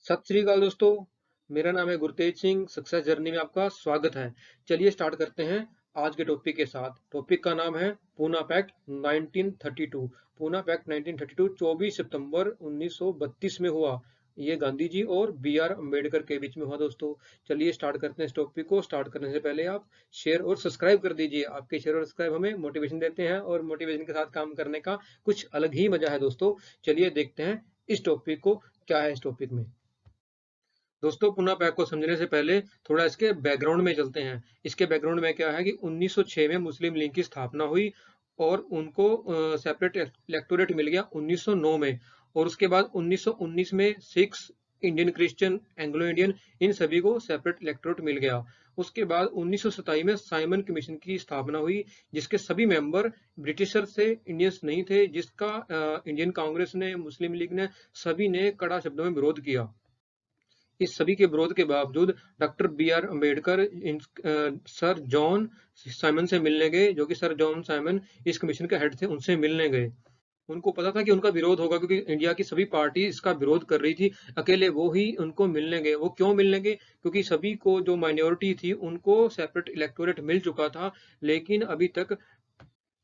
सत श्री अकाल दोस्तों। मेरा नाम है गुरतेज सिंह। सक्सेस जर्नी में आपका स्वागत है। चलिए स्टार्ट करते हैं आज के टॉपिक के साथ। टॉपिक का नाम है पूना पैक्ट 1932। पूना पैक्ट 1932 24 सितंबर 1932 में हुआ। ये गांधी जी और बी आर अम्बेडकर के बीच में हुआ दोस्तों। चलिए स्टार्ट करते हैं इस टॉपिक को। स्टार्ट करने से पहले आप शेयर और सब्सक्राइब कर दीजिए। आपके शेयर और सब्सक्राइब हमें मोटिवेशन देते हैं और मोटिवेशन के साथ काम करने का कुछ अलग ही मजा है दोस्तों। चलिए देखते हैं इस टॉपिक को, क्या है इस टॉपिक में। दोस्तों पुनः पैक को समझने से पहले थोड़ा इसके बैकग्राउंड में चलते हैं। इसके बैकग्राउंड में क्या है कि 1906 में मुस्लिम लीग की स्थापना हुई और उनको सेपरेट इलेक्टोरेट मिल गया 1909 में। और उसके बाद 1919 में Sikhs, Indian Christian, Anglo Indian, इन सभी को सेपरेट इलेक्टोरेट मिल गया। उसके बाद 1927 में साइमन कमीशन की स्थापना हुई, जिसके सभी मेंबर ब्रिटिशर से इंडियंस नहीं थे, जिसका इंडियन कांग्रेस ने, मुस्लिम लीग ने, सभी ने कड़ा शब्दों में विरोध किया। इस सभी के विरोध के बावजूद doctor B R Ambedkar sir John Simon से मिलने गए, जो कि सर जॉन साइमन इस कमीशन के हेड थे, उनसे मिलने गए। उनको पता था कि उनका विरोध होगा, क्योंकि इंडिया की सभी पार्टी इसका विरोध कर रही थी। अकेले वो ही उनको मिलने गए। वो क्यों मिलने गए? क्योंकि सभी को, जो माइनॉरिटी थी, उनको सेपरेट इलेक्टोरेट मिल चुका था, लेकिन अभी तक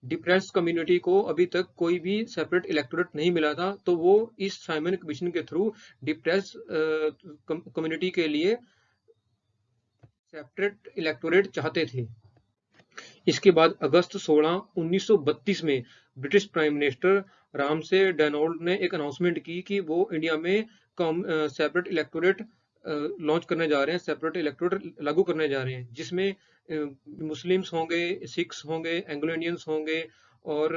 डिप्रेस कम्युनिटी को अभी तक कोई भी सेपरेट इलेक्टोरेट नहीं मिला था। तो वो इस साइमन कमीशन के थ्रू डिप्रेस कम्युनिटी के लिए सेपरेट इलेक्टोरेट चाहते थे। इसके बाद अगस्त 16 1932 में ब्रिटिश प्राइम मिनिस्टर रामसे डैनोल्ड ने एक अनाउंसमेंट की कि वो इंडिया में सेपरेट इलेक्टोरेट लॉन्च करने जा रहे हैं, सेपरेट इलेक्टोरेट लागू करने जा रहे हैं, जिसमें मुस्लिम्स होंगे, सिख्स होंगे, एंग्लो इंडियंस होंगे और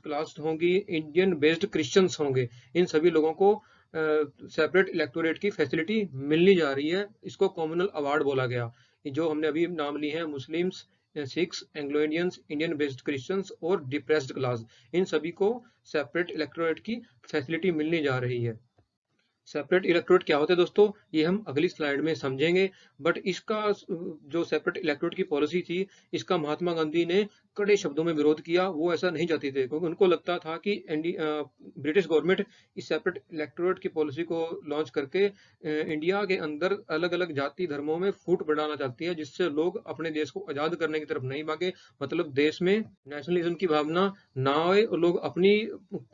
क्लास होंगी, इंडियन बेस्ड क्रिश्चियंस होंगे। इन सभी लोगों को सेपरेट इलेक्टोरेट की फैसिलिटी मिलनी जा रही है। इसको कॉमनल अवार्ड बोला गया। जो हमने अभी नाम लिए हैं, Muslims, Sikhs, Anglo Indians, Indian based Christians और डिप्रेस्ड क्लास, इन सभी को सेपरेट इलेक्टोरेट की फैसिलिटी मिलने जा रही है। सेपरेट इलेक्टोरेट क्या होता है दोस्तों, ये हम अगली स्लाइड में समझेंगे। बट इसका जो सेपरेट इलेक्टोरेट की पॉलिसी थी, इसका महात्मा गांधी ने कड़े शब्दों में विरोध किया। वो ऐसा नहीं चाहते थे, क्योंकि उनको लगता था कि ब्रिटिश गवर्नमेंट इस सेपरेट इलेक्टोरेट की पॉलिसी को लॉन्च करके इंडिया के अंदर अलग अलग जाति धर्मों में फूट बढ़ाना चाहती है, जिससे लोग अपने देश को आजाद करने की तरफ नहीं भागे। मतलब देश में नेशनलिज्म की भावना ना आए और लोग अपनी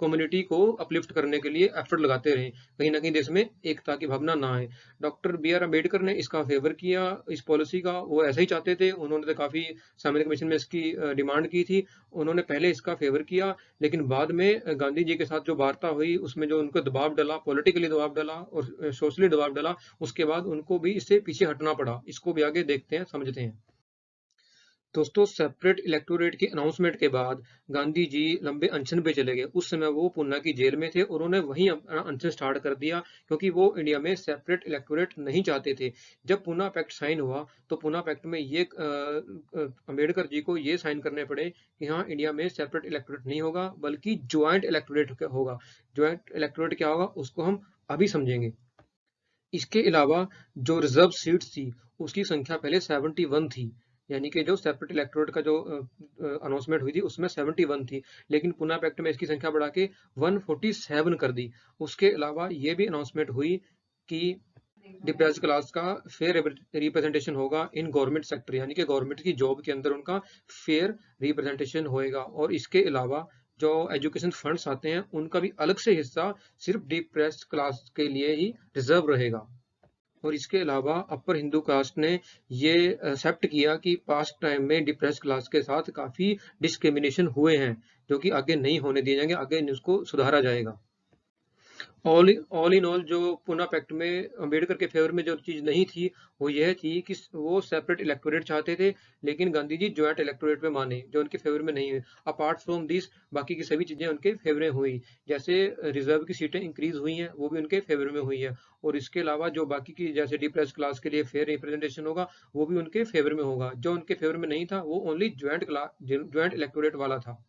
कम्युनिटी को अपलिफ्ट करने के लिए एफर्ट लगाते रहे, कहीं ना कहीं देश में एकता की भावना ना आए। डॉक्टर बी आर अम्बेडकर ने इसका फेवर किया, इस पॉलिसी का। वो ऐसा ही चाहते थे। उन्होंने तो काफी सामान्य कमीशन में इसकी डिमांड की थी। उन्होंने पहले इसका फेवर किया, लेकिन बाद में गांधी जी के साथ जो वार्ता हुई, उसमें जो उनको दबाव डाला, पॉलिटिकली दबाव डाला और सोशली दबाव डाला, उसके बाद उनको भी इससे पीछे हटना पड़ा। इसको भी आगे देखते हैं, समझते हैं। दोस्तों सेपरेट इलेक्टोरेट की अनाउंसमेंट के बाद गांधी जी लंबे अनशन पे चले गए। उस समय वो पूना की जेल में थे और उन्होंने वहीं अपना अनशन स्टार्ट कर दिया, क्योंकि वो इंडिया में सेपरेट इलेक्टोरेट नहीं चाहते थे। जब पूना पैक्ट साइन हुआ, तो पूना पैक्ट में ये अम्बेडकर जी को ये साइन करने पड़े कि हाँ, इंडिया में सेपरेट इलेक्टोरेट नहीं होगा, बल्कि ज्वाइंट इलेक्टोरेट होगा। ज्वाइंट इलेक्टोरेट क्या होगा, उसको हम अभी समझेंगे। इसके अलावा जो रिजर्व सीट्स थी, उसकी संख्या पहले 71 थी। यानी कि जो सेपरेट इलेक्टोरेट का जो अनाउंसमेंट हुई थी, उसमें 71 थी, लेकिन पुना पैक्ट में इसकी संख्या बढ़ा के 147 कर दी। उसके अलावा ये भी अनाउंसमेंट हुई कि डिप्रेस्ड क्लास का फेयर रिप्रेजेंटेशन होगा इन गवर्नमेंट सेक्टर, यानी कि गवर्नमेंट की जॉब के अंदर उनका फेयर रिप्रेजेंटेशन होएगा। और इसके अलावा जो एजुकेशन फंड्स आते हैं, उनका भी अलग से हिस्सा सिर्फ डिप्रेस्ड क्लास के लिए ही रिजर्व रहेगा। और इसके अलावा अपर हिंदू कास्ट ने ये एक्सेप्ट किया कि पास्ट टाइम में डिप्रेस क्लास के साथ काफी डिस्क्रिमिनेशन हुए हैं, जो कि आगे नहीं होने दिए जाएंगे, आगे इसको सुधारा जाएगा। ऑल इन ऑल, जो पूना पैक्ट में अम्बेडकर के फेवर में जो चीज नहीं थी, वो यह थी कि वो सेपरेट इलेक्टोरेट चाहते थे, लेकिन गांधी जी ज्वाइंट इलेक्टोरेट में माने, जो उनके फेवर में नहीं हुई। अपार्ट फ्रॉम दिस, बाकी की सभी चीजें उनके फेवर में हुई। जैसे रिजर्व की सीटें इंक्रीज हुई हैं, वो भी उनके फेवर में हुई है। और इसके अलावा जो बाकी की, जैसे डिप्रेस क्लास के लिए फेयर रिप्रेजेंटेशन होगा, वो भी उनके फेवर में होगा। जो उनके फेवर में नहीं था, वो ओनली ज्वाइंट इलेक्टोरेट वाला था।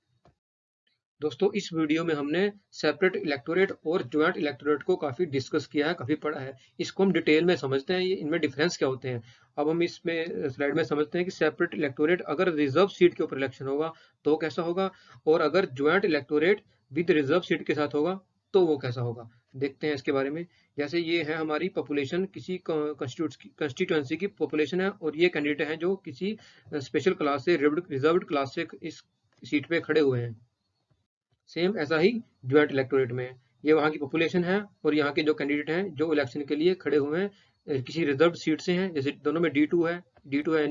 दोस्तों इस वीडियो में हमने सेपरेट इलेक्टोरेट और ज्वाइंट इलेक्टोरेट को काफी डिस्कस किया है, काफी पढ़ा है। इसको हम डिटेल में समझते हैं, ये इनमें डिफरेंस क्या होते हैं। अब हम इसमें स्लाइड में समझते हैं कि सेपरेट इलेक्टोरेट अगर रिजर्व सीट के ऊपर इलेक्शन होगा तो कैसा होगा, और अगर joint electorate with reserve seat के साथ होगा तो वो कैसा होगा। देखते हैं इसके बारे में। जैसे ये है हमारी पॉपुलेशन, किसी कंस्टिट्यूएंसी की पॉपुलेशन है और ये कैंडिडेट हैं जो किसी स्पेशल क्लास से, रिजर्व्ड क्लास से इस सीट पे खड़े हुए हैं। सेम ऐसा ही ज्वाइंट इलेक्टोरेट में ये वहाँ की पॉपुलेशन है और यहाँ के जो कैंडिडेट हैं जो इलेक्शन के लिए खड़े हुए हैं किसी रिजर्व सीट से हैं। जैसे दोनों में D2 है, D2 है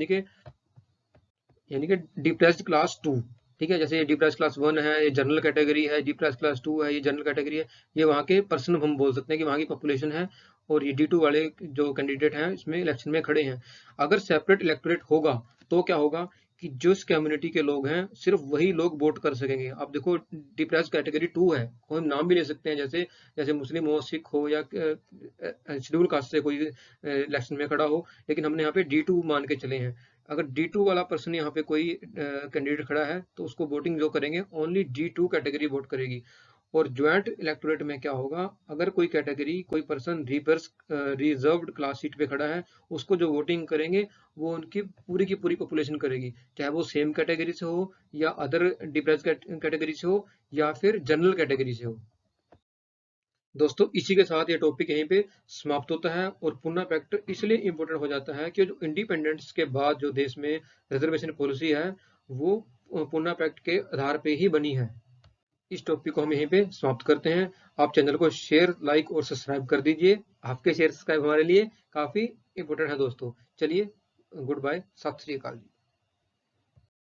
यानी कि डिप्रेस्ड क्लास 2। ठीक है, जैसे ये डिप्रेस्ड क्लास 1 है, ये जनरल कैटेगरी है, डिप्रेस्ड क्लास 2 है, ये जनरल कैटेगरी है। ये वहाँ के पर्सन हम बोल सकते हैं कि वहाँ की पॉपुलेशन है और ये D2 वाले जो कैंडिडेट हैं इसमें इलेक्शन में खड़े हैं। अगर सेपरेट इलेक्टोरेट होगा तो क्या होगा कि जिस कम्युनिटी के लोग हैं सिर्फ वही लोग वोट कर सकेंगे। अब देखो डिप्रेस्ड कैटेगरी 2 है, कोई नाम भी ले सकते हैं, जैसे जैसे मुस्लिम हो, सिख हो या शेड्यूल कास्ट से कोई इलेक्शन में खड़ा हो, लेकिन हमने यहाँ पे D2 मान के चले हैं। अगर D2 वाला पर्सन यहाँ पे कोई कैंडिडेट खड़ा है तो उसको वोटिंग जो करेंगे ओनली D2 कैटेगरी वोट करेगी। और ज्वाइंट इलेक्टोरेट में क्या होगा, अगर कोई कैटेगरी, कोई पर्सन रिजर्व्ड क्लास सीट पे खड़ा है, उसको जो वोटिंग करेंगे वो उनकी की पूरी पॉपुलेशन करेगी, चाहे वो सेम कैटेगरी से हो या अदर डिप्रेस कैटेगरी से हो या फिर जनरल कैटेगरी से हो। दोस्तों इसी के साथ ये टॉपिक यहीं पे समाप्त होता है और पुनः पैक्ट इसलिए इम्पोर्टेंट हो जाता है कि जो इंडिपेंडेंस के बाद जो देश में रिजर्वेशन पॉलिसी है वो पुनः पैक्ट के आधार पे ही बनी है। इस टॉपिक को हम यहीं पे समाप्त करते हैं। आप चैनल को शेयर, लाइक और सब्सक्राइब कर दीजिए। आपके शेयर सब्सक्राइब हमारे लिए काफी इंपॉर्टेंट है दोस्तों। चलिए, गुड बाय, सत श्री अकाल जी।